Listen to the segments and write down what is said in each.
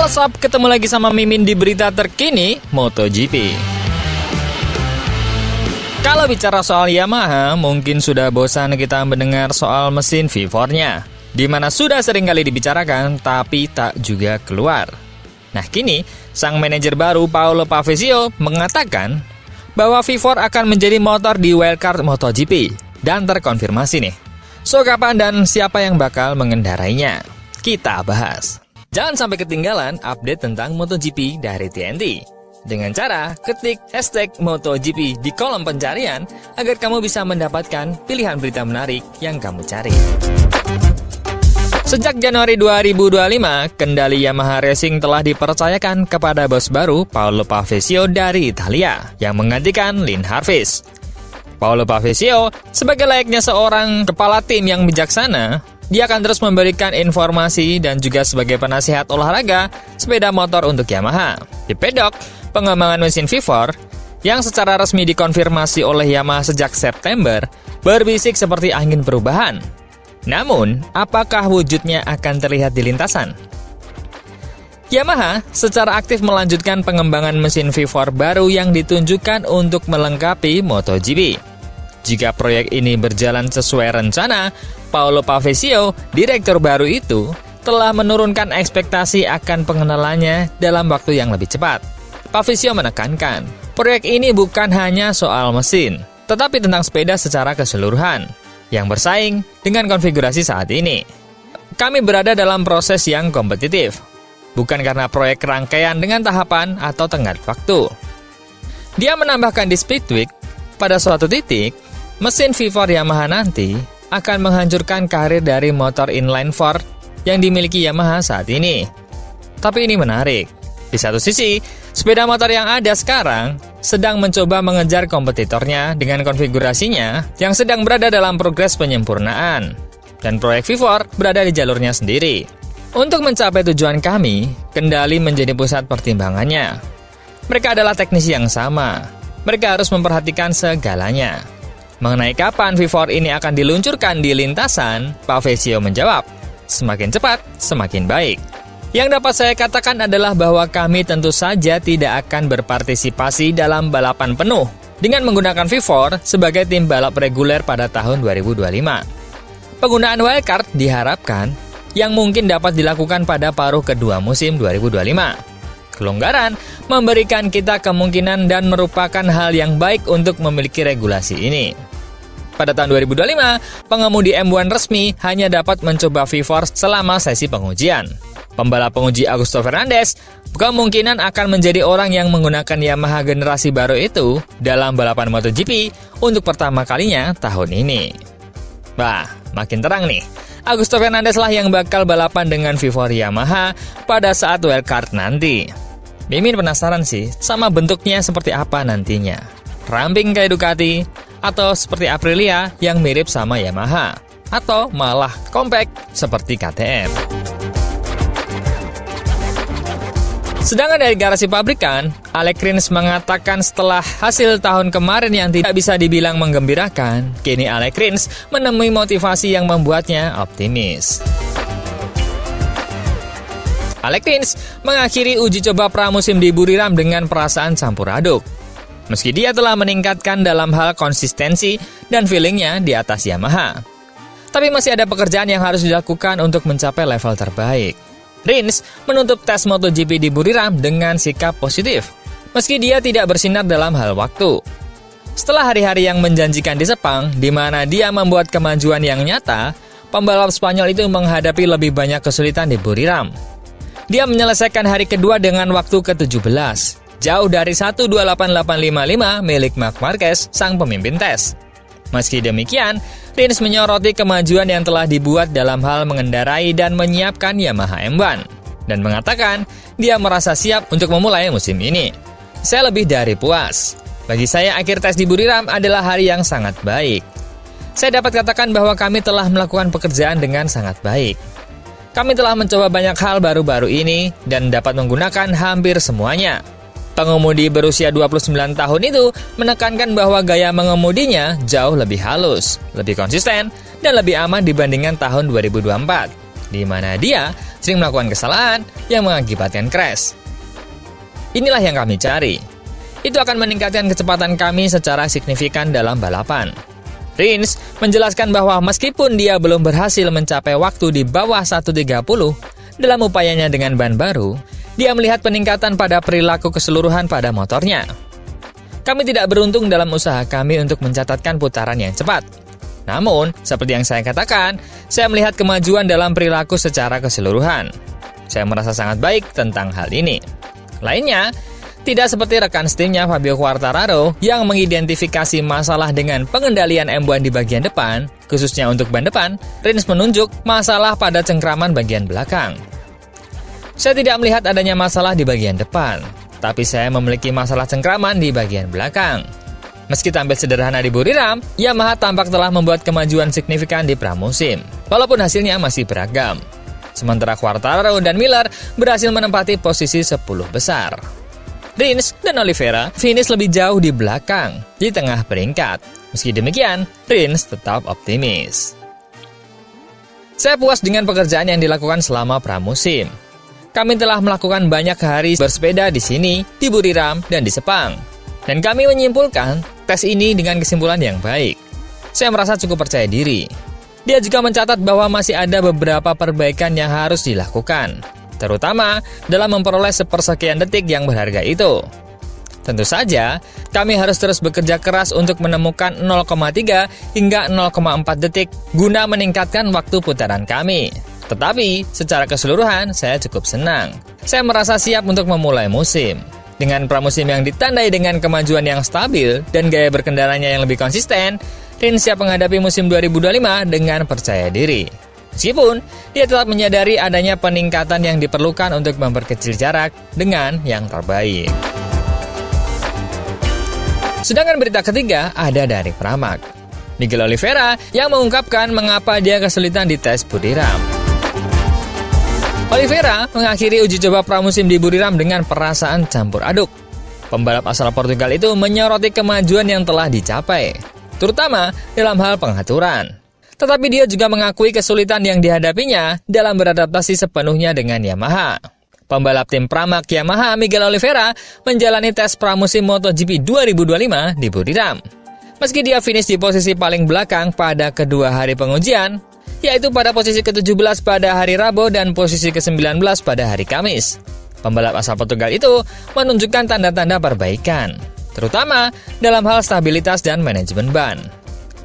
What's up? Ketemu lagi sama Mimin di berita terkini MotoGP. Kalau bicara soal Yamaha, mungkin sudah bosan kita mendengar soal mesin V4-nya, di mana sudah sering kali dibicarakan, tapi tak juga keluar. Nah kini, sang manajer baru Paolo Pavesio mengatakan bahwa V4 akan menjadi motor di wildcard MotoGP, dan terkonfirmasi nih. So kapan dan siapa yang bakal mengendarainya? Kita bahas. Jangan sampai ketinggalan update tentang MotoGP dari TNT. Dengan cara ketik hashtag MotoGP di kolom pencarian agar kamu bisa mendapatkan pilihan berita menarik yang kamu cari. Sejak Januari 2025, kendali Yamaha Racing telah dipercayakan kepada bos baru Paolo Pavesio dari Italia yang menggantikan Lin Harvest. Paolo Pavesio sebagai layaknya seorang kepala tim yang bijaksana, dia akan terus memberikan informasi dan juga sebagai penasihat olahraga sepeda motor untuk Yamaha. Di pedok, pengembangan mesin V4 yang secara resmi dikonfirmasi oleh Yamaha sejak September berbisik seperti angin perubahan. Namun, apakah wujudnya akan terlihat di lintasan? Yamaha secara aktif melanjutkan pengembangan mesin V4 baru yang ditunjukkan untuk melengkapi MotoGP. Jika proyek ini berjalan sesuai rencana, Paolo Pavesio, direktur baru itu, telah menurunkan ekspektasi akan pengenalannya dalam waktu yang lebih cepat. Pavesio menekankan, proyek ini bukan hanya soal mesin, tetapi tentang sepeda secara keseluruhan, yang bersaing dengan konfigurasi saat ini. Kami berada dalam proses yang kompetitif, bukan karena proyek rangkaian dengan tahapan atau tenggat waktu. Dia menambahkan di Speedweek, pada suatu titik, mesin V4 Yamaha nanti akan menghancurkan karir dari motor inline 4 yang dimiliki Yamaha saat ini. Tapi ini menarik. Di satu sisi, sepeda motor yang ada sekarang sedang mencoba mengejar kompetitornya dengan konfigurasinya yang sedang berada dalam progres penyempurnaan. Dan proyek V4 berada di jalurnya sendiri. Untuk mencapai tujuan kami, kendali menjadi pusat pertimbangannya. Mereka adalah teknisi yang sama. Mereka harus memperhatikan segalanya. Mengenai kapan V4 ini akan diluncurkan di lintasan, Pavesio menjawab, semakin cepat, semakin baik. Yang dapat saya katakan adalah bahwa kami tentu saja tidak akan berpartisipasi dalam balapan penuh dengan menggunakan V4 sebagai tim balap reguler pada tahun 2025. Penggunaan wildcard diharapkan yang mungkin dapat dilakukan pada paruh kedua musim 2025. Kelonggaran memberikan kita kemungkinan dan merupakan hal yang baik untuk memiliki regulasi ini. Pada tahun 2025, pengemudi M1 resmi hanya dapat mencoba V4 selama sesi pengujian. Pembalap penguji Augusto Fernandez kemungkinan akan menjadi orang yang menggunakan Yamaha generasi baru itu dalam balapan MotoGP untuk pertama kalinya tahun ini. Wah, makin terang nih. Augusto Fernandez lah yang bakal balapan dengan V4 Yamaha pada saat wildcard nanti. Mimin penasaran sih sama bentuknya seperti apa nantinya. Ramping kayak Ducati, atau seperti Aprilia yang mirip sama Yamaha, atau malah compact seperti KTM. Sedangkan dari garasi pabrikan, Alex Rins mengatakan setelah hasil tahun kemarin yang tidak bisa dibilang menggembirakan, kini Alex Rins menemui motivasi yang membuatnya optimis. Alex Rins mengakhiri uji coba pramusim di Buriram dengan perasaan campur aduk. Meski dia telah meningkatkan dalam hal konsistensi dan feelingnya di atas Yamaha, tapi masih ada pekerjaan yang harus dilakukan untuk mencapai level terbaik. Rins menutup tes MotoGP di Buriram dengan sikap positif, meski dia tidak bersinar dalam hal waktu. Setelah hari-hari yang menjanjikan di Sepang, di mana dia membuat kemajuan yang nyata, pembalap Spanyol itu menghadapi lebih banyak kesulitan di Buriram. Dia menyelesaikan hari kedua dengan waktu ke-17, jauh dari 1:28.855 milik Marc Marquez, sang pemimpin tes. Meski demikian, Rins menyoroti kemajuan yang telah dibuat dalam hal mengendarai dan menyiapkan Yamaha M1, dan mengatakan dia merasa siap untuk memulai musim ini. Saya lebih dari puas. Bagi saya, akhir tes di Buriram adalah hari yang sangat baik. Saya dapat katakan bahwa kami telah melakukan pekerjaan dengan sangat baik. Kami telah mencoba banyak hal baru-baru ini dan dapat menggunakan hampir semuanya. Pengemudi berusia 29 tahun itu menekankan bahwa gaya mengemudinya jauh lebih halus, lebih konsisten, dan lebih aman dibandingkan tahun 2024. di mana dia sering melakukan kesalahan yang mengakibatkan crash. Inilah yang kami cari. Itu akan meningkatkan kecepatan kami secara signifikan dalam balapan. Rins menjelaskan bahwa meskipun dia belum berhasil mencapai waktu di bawah 1.30 dalam upayanya dengan ban baru, dia melihat peningkatan pada perilaku keseluruhan pada motornya. Kami tidak beruntung dalam usaha kami untuk mencatatkan putaran yang cepat. Namun, seperti yang saya katakan, saya melihat kemajuan dalam perilaku secara keseluruhan. Saya merasa sangat baik tentang hal ini. Lainnya, tidak seperti rekan setimnya Fabio Quartararo yang mengidentifikasi masalah dengan pengendalian M1 di bagian depan, khususnya untuk ban depan, Rins menunjuk masalah pada cengkraman bagian belakang. Saya tidak melihat adanya masalah di bagian depan, tapi saya memiliki masalah cengkraman di bagian belakang. Meski tampil sederhana di Buriram, Yamaha tampak telah membuat kemajuan signifikan di pramusim, walaupun hasilnya masih beragam. Sementara Quartararo dan Miller berhasil menempati posisi 10 besar. Rins dan Oliveira finish lebih jauh di belakang, di tengah peringkat. Meski demikian, Rins tetap optimis. Saya puas dengan pekerjaan yang dilakukan selama pramusim. Kami telah melakukan banyak hari bersepeda di sini, di Buriram, dan di Sepang. Dan kami menyimpulkan tes ini dengan kesimpulan yang baik. Saya merasa cukup percaya diri. Dia juga mencatat bahwa masih ada beberapa perbaikan yang harus dilakukan, terutama dalam memperoleh sepersekian detik yang berharga itu. Tentu saja, kami harus terus bekerja keras untuk menemukan 0,3 hingga 0,4 detik guna meningkatkan waktu putaran kami. Tetapi, secara keseluruhan, saya cukup senang. Saya merasa siap untuk memulai musim. Dengan pramusim yang ditandai dengan kemajuan yang stabil dan gaya berkendaranya yang lebih konsisten, Rins siap menghadapi musim 2025 dengan percaya diri. Meskipun, dia tetap menyadari adanya peningkatan yang diperlukan untuk memperkecil jarak dengan yang terbaik. Sedangkan berita ketiga ada dari Pramac. Miguel Oliveira yang mengungkapkan mengapa dia kesulitan di tes Buriram. Oliveira mengakhiri uji coba pramusim di Buriram dengan perasaan campur aduk. Pembalap asal Portugal itu menyoroti kemajuan yang telah dicapai, terutama dalam hal pengaturan. Tetapi dia juga mengakui kesulitan yang dihadapinya dalam beradaptasi sepenuhnya dengan Yamaha. Pembalap tim Pramac Yamaha Miguel Oliveira menjalani tes pramusim MotoGP 2025 di Buriram. Meski dia finish di posisi paling belakang pada kedua hari pengujian, yaitu pada posisi ke-17 pada hari Rabu dan posisi ke-19 pada hari Kamis. Pembalap asal Portugal itu menunjukkan tanda-tanda perbaikan, terutama dalam hal stabilitas dan manajemen ban.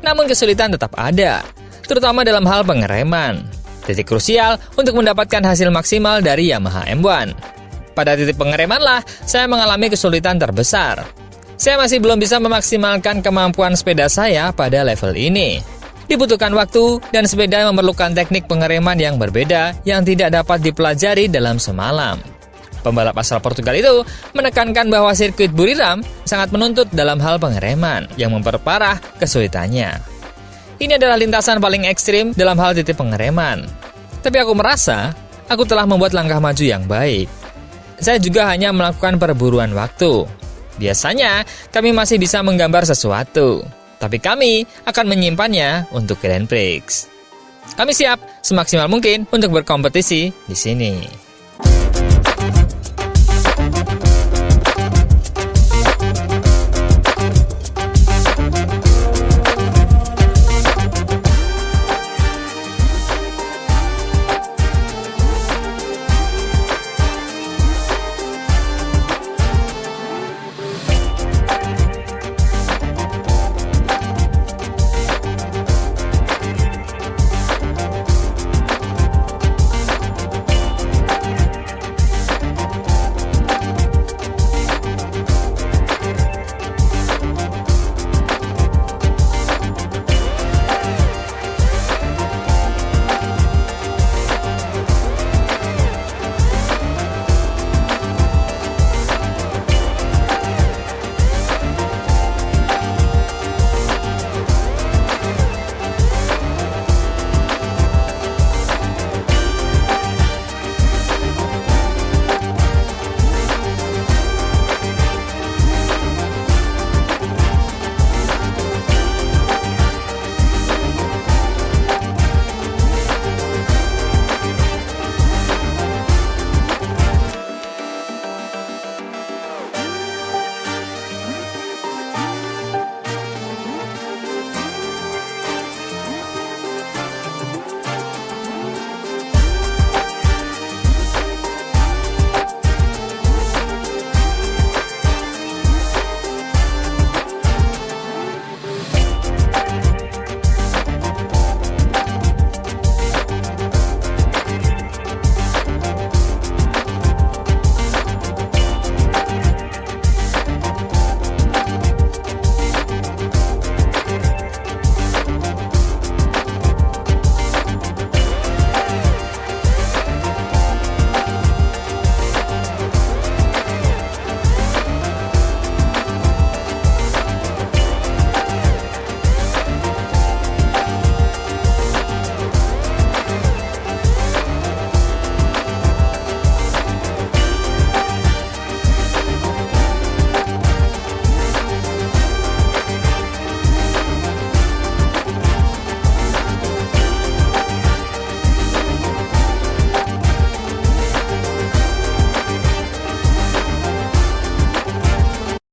Namun kesulitan tetap ada, terutama dalam hal pengereman, titik krusial untuk mendapatkan hasil maksimal dari Yamaha M1. Pada titik pengeremanlah saya mengalami kesulitan terbesar. Saya masih belum bisa memaksimalkan kemampuan sepeda saya pada level ini. Dibutuhkan waktu dan sepeda memerlukan teknik pengereman yang berbeda yang tidak dapat dipelajari dalam semalam. Pembalap asal Portugal itu menekankan bahwa sirkuit Buriram sangat menuntut dalam hal pengereman yang memperparah kesulitannya. Ini adalah lintasan paling ekstrim dalam hal titik pengereman. Tapi aku merasa aku telah membuat langkah maju yang baik. Saya juga hanya melakukan perburuan waktu. Biasanya kami masih bisa menggambar sesuatu, tapi kami akan menyimpannya untuk Grand Prix. Kami siap semaksimal mungkin untuk berkompetisi di sini.